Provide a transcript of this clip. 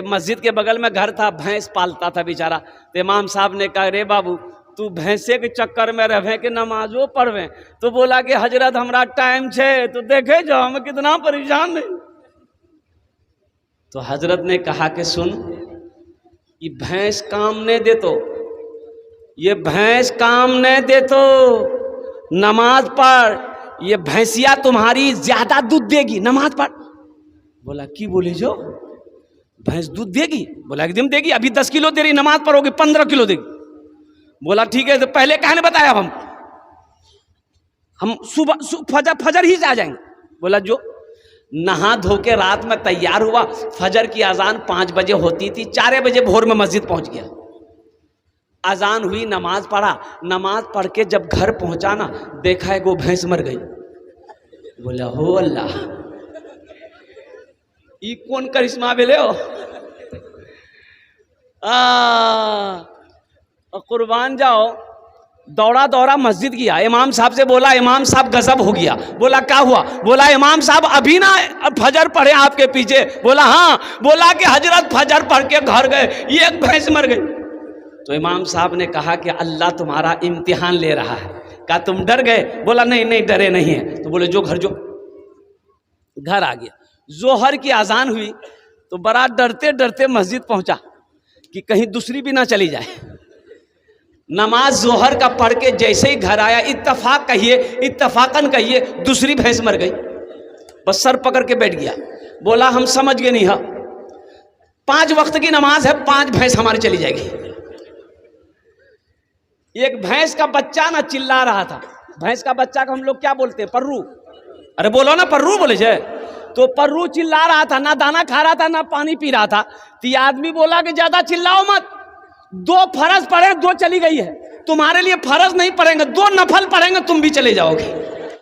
مسجد کے بغل میں گھر تھا, بھینس پالتا تھا بیچارہ. تو امام صاحب نے کہا رے بابو تو بھینسے کے چکر میں رہے کہ نمازوں پڑھویں. تو بولا کہ حضرت ہمارا ٹائم چھے تو دیکھے جو ہم کتنا پریشان نہیں. تو حضرت نے کہا کہ سن, یہ بھینس کام نہیں دے تو, یہ بھینس کام نہیں دے تو نماز پڑھ, یہ بھینسیا تمہاری زیادہ دودھ دے گی, نماز پڑھ. بولا کی بولے جو بھینس دودھ دے گی؟ بولا ایک دم دے گی, ابھی 10 کلو دے رہی, نماز پڑھو گی 15 کلو دے گی. بولا ٹھیک ہے, تو پہلے کہنے بتایا ہم صبح فجر ہی سے آ جائیں گے. بولا جو نہا دھو کے رات میں تیار ہوا, فجر کی اذان 5 بجے ہوتی تھی, 4 بجے بھور میں مسجد پہنچ گیا. اذان ہوئی, نماز پڑھا, نماز پڑھ کے جب گھر پہنچا نا, دیکھا ہے وہ بھینس مر گئی. بولا ہو اللہ, یہ کون کرشمہ بھیلے ہو. قربان جاؤ, دوڑا دوڑا مسجد گیا, امام صاحب سے بولا امام صاحب غضب ہو گیا. بولا کیا ہوا؟ بولا امام صاحب ابھی نا فجر پڑھے آپ کے پیچھے. بولا ہاں. بولا کہ حضرت فجر پڑھ کے گھر گئے, یہ ایک بھینس مر گئی. تو امام صاحب نے کہا کہ اللہ تمہارا امتحان لے رہا ہے. کہا تم ڈر گئے؟ بولا نہیں نہیں ڈرے نہیں ہیں. تو بولے جو گھر جو. گھر آ گیا, ظہر کی اذان ہوئی تو بڑا ڈرتے ڈرتے مسجد پہنچا کہ کہیں دوسری بھی نہ چلی جائے. نماز ظہر کا پڑھ کے جیسے ہی گھر آیا, اتفاقاً کہیے دوسری بھینس مر گئی. بس سر پکڑ کے بیٹھ گیا. بولا ہم سمجھ گئے نہیں, 5 وقت کی نماز ہے, 5 بھینس ہماری چلی جائے گی. ایک بھینس کا بچہ نہ چلا رہا تھا. بھینس کا بچہ کو ہم لوگ کیا بولتے ہیں؟ پرو. ارے بولو نا پرو بولے جائے. تو پرو چلا رہا تھا, نہ دانا کھا رہا تھا نہ پانی پی رہا تھا. تو یہ آدمی بولا کہ زیادہ چلاؤ مت, 2 فرض پڑھے 2 چلی گئی ہے, تمہارے لیے فرض نہیں پڑھیں گے, 2 نفل پڑھیں گے, تم بھی چلے جاؤ گے.